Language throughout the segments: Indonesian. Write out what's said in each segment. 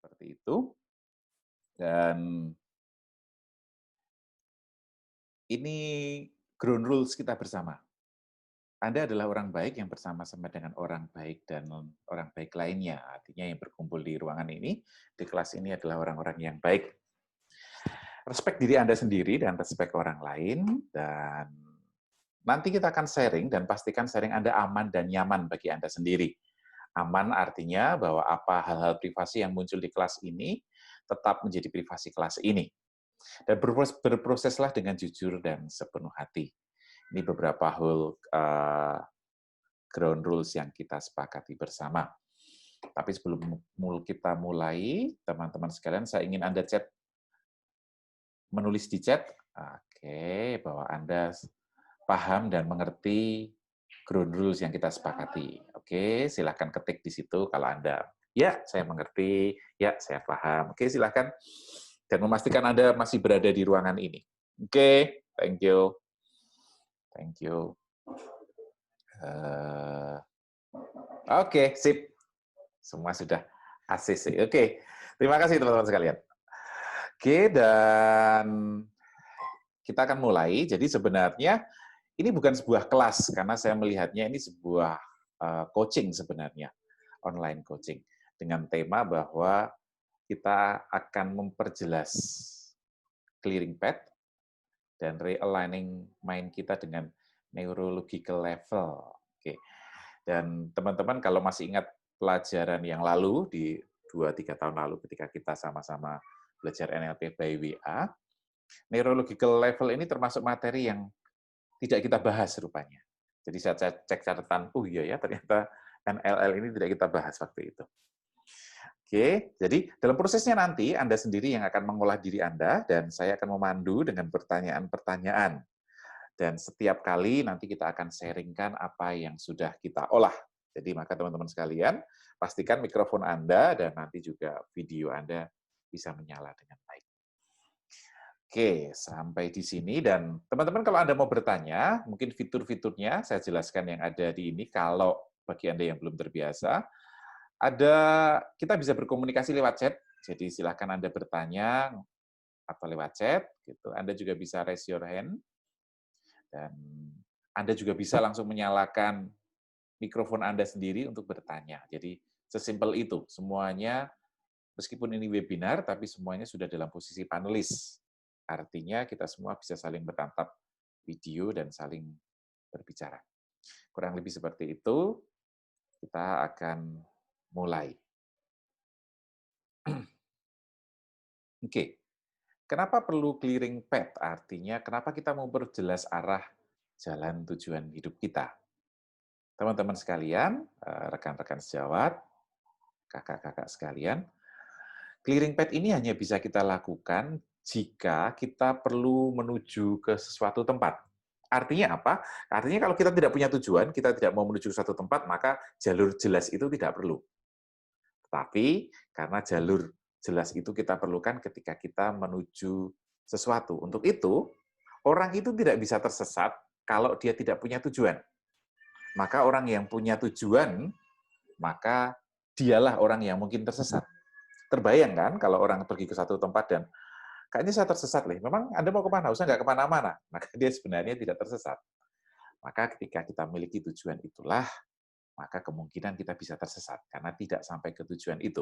Seperti itu. Dan ini ground rules kita bersama. Anda adalah orang baik yang bersama-sama dengan orang baik dan orang baik lainnya. Artinya yang berkumpul di ruangan ini, di kelas ini adalah orang-orang yang baik. Respect diri Anda sendiri dan respect orang lain. Dan nanti kita akan sharing dan pastikan sharing Anda aman dan nyaman bagi Anda sendiri. Aman artinya bahwa apa hal-hal privasi yang muncul di kelas ini tetap menjadi privasi kelas ini. Dan berproseslah dengan jujur dan sepenuh hati. Ini beberapa ground rules yang kita sepakati bersama. Tapi sebelum kita mulai, teman-teman sekalian, saya ingin Anda menulis di chat, oke, bahwa Anda paham dan mengerti ground rules yang kita sepakati. Oke, silakan ketik di situ kalau Anda, ya, saya mengerti, ya, saya paham. Oke, silakan. Dan memastikan Anda masih berada di ruangan ini. Oke, thank you. Thank you. Oke, sip. Semua sudah ACC. Oke, terima kasih teman-teman sekalian. Oke, dan kita akan mulai. Jadi sebenarnya ini bukan sebuah kelas, karena saya melihatnya ini sebuah coaching sebenarnya, online coaching, dengan tema bahwa kita akan memperjelas clearing path dan realigning mind kita dengan neurological level. Oke. Dan teman-teman kalau masih ingat pelajaran yang lalu di 2-3 tahun lalu ketika kita sama-sama belajar NLP by WA, neurological level ini termasuk materi yang tidak kita bahas rupanya. Jadi saya cek catatan, oh iya ya ternyata NLL ini tidak kita bahas waktu itu. Oke, jadi dalam prosesnya nanti Anda sendiri yang akan mengolah diri Anda dan saya akan memandu dengan pertanyaan-pertanyaan. Dan setiap kali nanti kita akan sharingkan apa yang sudah kita olah. Jadi maka teman-teman sekalian, pastikan mikrofon Anda dan nanti juga video Anda bisa menyala dengan baik. Oke, sampai di sini. Dan teman-teman kalau Anda mau bertanya, mungkin fitur-fiturnya saya jelaskan yang ada di ini. Kalau bagi Anda yang belum terbiasa, kita bisa berkomunikasi lewat chat. Jadi silakan Anda bertanya atau lewat chat. Gitu. Anda juga bisa raise your hand. Dan Anda juga bisa langsung menyalakan mikrofon Anda sendiri untuk bertanya. Jadi sesimpel itu. Semuanya, meskipun ini webinar, tapi semuanya sudah dalam posisi panelis. Artinya kita semua bisa saling bertatap video dan saling berbicara. Kurang lebih seperti itu. Kita akan mulai. Oke. Kenapa perlu clearing path? Artinya, kenapa kita mau memperjelas arah jalan tujuan hidup kita? Teman-teman sekalian, rekan-rekan sejawat, kakak-kakak sekalian, clearing path ini hanya bisa kita lakukan jika kita perlu menuju ke sesuatu tempat. Artinya apa? Artinya kalau kita tidak punya tujuan, kita tidak mau menuju suatu tempat, maka jalur jelas itu tidak perlu. Tapi karena jalur jelas itu kita perlukan ketika kita menuju sesuatu. Untuk itu, orang itu tidak bisa tersesat kalau dia tidak punya tujuan. Maka orang yang punya tujuan, maka dialah orang yang mungkin tersesat. Terbayang kan kalau orang pergi ke satu tempat dan kayaknya saya tersesat, Lih. Memang Anda mau kemana? Usah nggak kemana-mana. Maka dia sebenarnya tidak tersesat. Maka ketika kita memiliki tujuan itulah, maka kemungkinan kita bisa tersesat karena tidak sampai ke tujuan itu.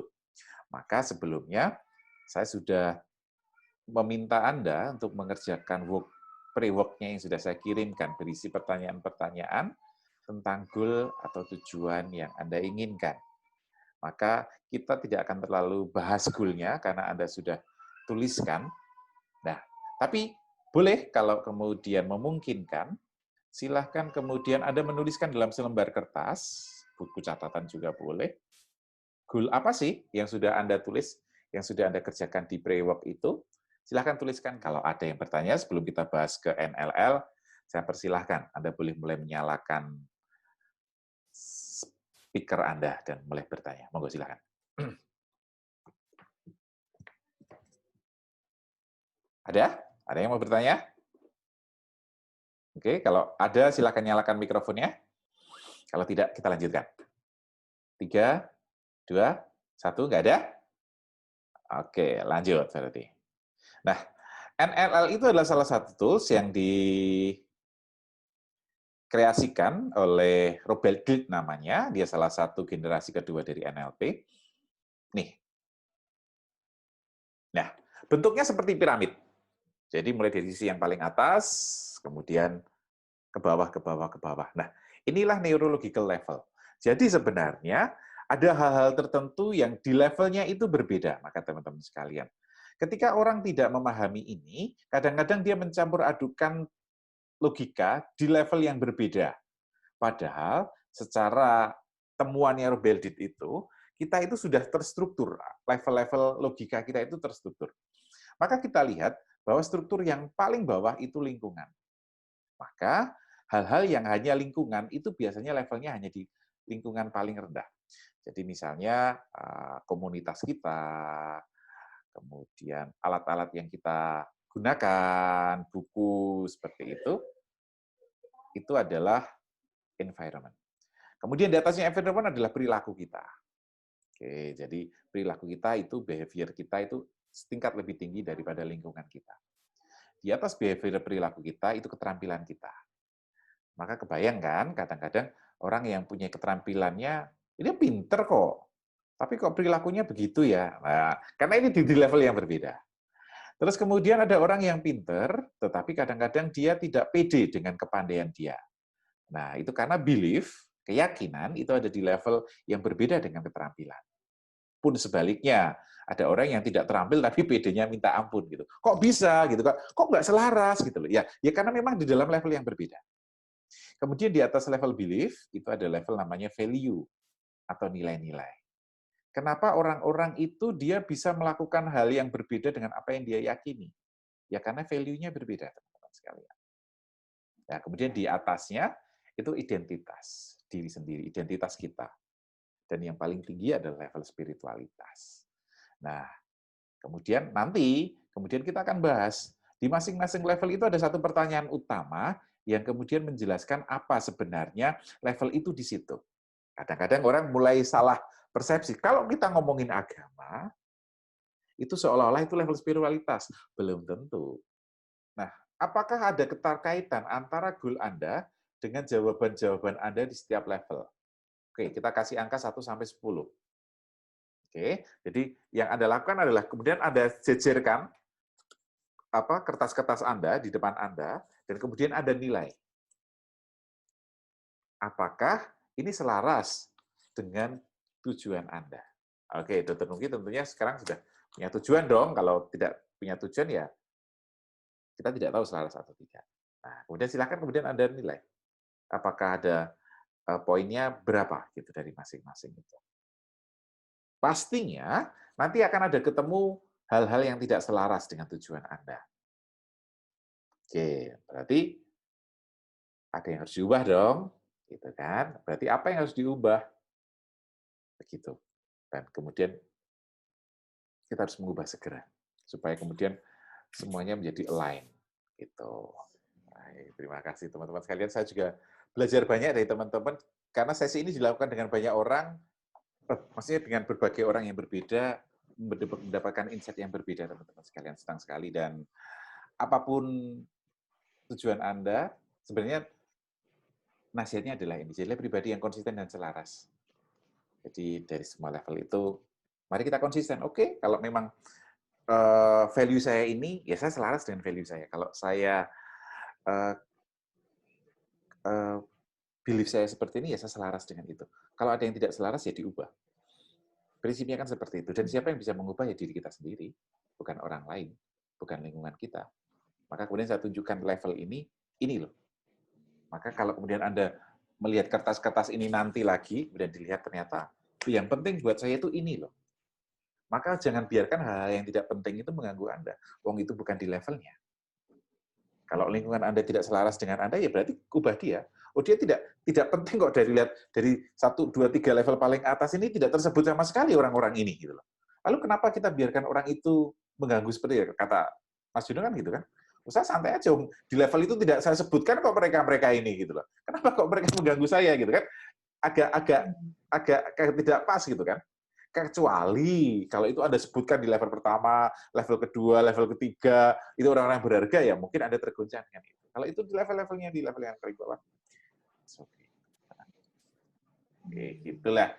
Maka sebelumnya saya sudah meminta Anda untuk mengerjakan pre-work-nya yang sudah saya kirimkan, berisi pertanyaan-pertanyaan tentang goal atau tujuan yang Anda inginkan. Maka kita tidak akan terlalu bahas goal-nya karena Anda sudah tuliskan. Nah, tapi boleh kalau kemudian memungkinkan, silahkan kemudian Anda menuliskan dalam selembar kertas, buku catatan juga boleh. Goal apa sih yang sudah Anda tulis, yang sudah Anda kerjakan di pre-work itu? Silahkan tuliskan. Kalau ada yang bertanya sebelum kita bahas ke NLL, saya persilahkan. Anda boleh mulai menyalakan speaker Anda dan mulai bertanya. Monggo silahkan. Ada? Ada yang mau bertanya? Oke, kalau ada silahkan nyalakan mikrofonnya. Kalau tidak, kita lanjutkan. 3, 2, 1, nggak ada? Oke, lanjut berarti. Nah, NLL itu adalah salah satu tools yang dikreasikan oleh Robert Guild namanya. Dia salah satu generasi kedua dari NLP. Nih. Nah, bentuknya seperti piramid. Jadi mulai dari sisi yang paling atas, kemudian ke bawah, ke bawah, ke bawah. Nah, inilah neurological level. Jadi sebenarnya ada hal-hal tertentu yang di levelnya itu berbeda, maka teman-teman sekalian. Ketika orang tidak memahami ini, kadang-kadang dia mencampur adukan logika di level yang berbeda. Padahal secara temuannya Robeldit itu, kita itu sudah terstruktur, level-level logika kita itu terstruktur. Maka kita lihat bahwa struktur yang paling bawah itu lingkungan. Maka hal-hal yang hanya lingkungan itu biasanya levelnya hanya di lingkungan paling rendah. Jadi misalnya komunitas kita, kemudian alat-alat yang kita gunakan, buku seperti itu adalah environment. Kemudian di atasnya environment adalah perilaku kita. Oke, jadi perilaku kita itu, behavior kita itu setingkat lebih tinggi daripada lingkungan kita. Di atas behavior perilaku kita itu keterampilan kita. Maka kebayang kan, kadang-kadang orang yang punya keterampilannya, ini pinter kok, tapi kok perilakunya begitu ya. Nah, karena ini di level yang berbeda. Terus kemudian ada orang yang pinter, tetapi kadang-kadang dia tidak pede dengan kepandaian dia. Nah, itu karena belief, keyakinan, itu ada di level yang berbeda dengan keterampilan. Pun sebaliknya, ada orang yang tidak terampil tapi pedenya minta ampun gitu. Kok bisa gitu kan? Kok nggak selaras gitu loh. Ya karena memang di dalam level yang berbeda. Kemudian di atas level belief itu ada level namanya value atau nilai-nilai. Kenapa orang-orang itu dia bisa melakukan hal yang berbeda dengan apa yang dia yakini? Ya karena value-nya berbeda, teman-teman sekalian. Nah, kemudian di atasnya itu identitas diri sendiri, identitas kita. Dan yang paling tinggi adalah level spiritualitas. Nah, kemudian kita akan bahas di masing-masing level itu ada satu pertanyaan utama yang kemudian menjelaskan apa sebenarnya level itu di situ. Kadang-kadang orang mulai salah persepsi. Kalau kita ngomongin agama, itu seolah-olah itu level spiritualitas. Belum tentu. Nah, apakah ada keterkaitan antara goal Anda dengan jawaban-jawaban Anda di setiap level? Oke, kita kasih angka 1 sampai 10. Oke, jadi yang Anda lakukan adalah kemudian Anda jejerkan kertas-kertas Anda di depan Anda, dan kemudian Anda nilai. Apakah ini selaras dengan tujuan Anda? Oke, Dr. Nugi tentunya sekarang sudah punya tujuan dong. Kalau tidak punya tujuan, ya kita tidak tahu selaras atau tidak. Nah, kemudian silakan kemudian Anda nilai. Apakah ada poinnya berapa gitu dari masing-masing itu. Pastinya nanti akan ada ketemu hal-hal yang tidak selaras dengan tujuan Anda. Oke, berarti ada yang harus diubah dong, gitu kan? Berarti apa yang harus diubah? Begitu. Dan kemudian kita harus mengubah segera supaya kemudian semuanya menjadi align, gitu. Baik, terima kasih teman-teman sekalian. Saya juga belajar banyak dari teman-teman karena sesi ini dilakukan dengan banyak orang, maksudnya dengan berbagai orang yang berbeda, mendapatkan insight yang berbeda, teman-teman sekalian. Senang sekali, dan apapun tujuan Anda, sebenarnya nasihatnya adalah ini, jadilah pribadi yang konsisten dan selaras. Jadi dari semua level itu, mari kita konsisten. Oke, kalau memang value saya ini, ya saya selaras dengan value saya. Kalau saya belief saya seperti ini, ya saya selaras dengan itu. Kalau ada yang tidak selaras, ya diubah. Prinsipnya kan seperti itu. Dan siapa yang bisa mengubah, ya diri kita sendiri, bukan orang lain, bukan lingkungan kita. Maka kemudian saya tunjukkan level ini loh. Maka kalau kemudian Anda melihat kertas-kertas ini nanti lagi, kemudian dilihat ternyata yang penting buat saya itu ini loh. Maka jangan biarkan hal-hal yang tidak penting itu mengganggu Anda. Wong itu bukan di levelnya. Kalau lingkungan Anda tidak selaras dengan Anda, ya berarti ubah dia. Oh, dia tidak penting kok dari 1, 2, 3 level paling atas ini tidak tersebut sama sekali orang-orang ini gitu loh. Lalu kenapa kita biarkan orang itu mengganggu seperti ya, kata Mas Juno kan gitu kan? Saya santai aja, di level itu tidak saya sebutkan kok mereka ini gitu loh. Kenapa kok mereka mengganggu saya gitu kan? Agak tidak pas gitu kan? kecuali kalau itu Anda sebutkan di level pertama, level kedua, level ketiga, itu orang-orang berharga, ya mungkin Anda tergoncang dengan itu. Kalau itu di level-levelnya, di level yang paling bawah, it's okay. Oke, gitulah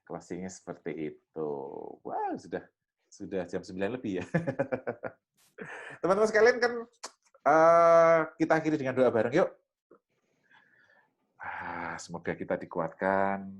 closing-nya seperti itu. Wah, sudah jam 9 lebih ya. Teman-teman sekalian kan kita akhiri dengan doa bareng yuk. Semoga kita dikuatkan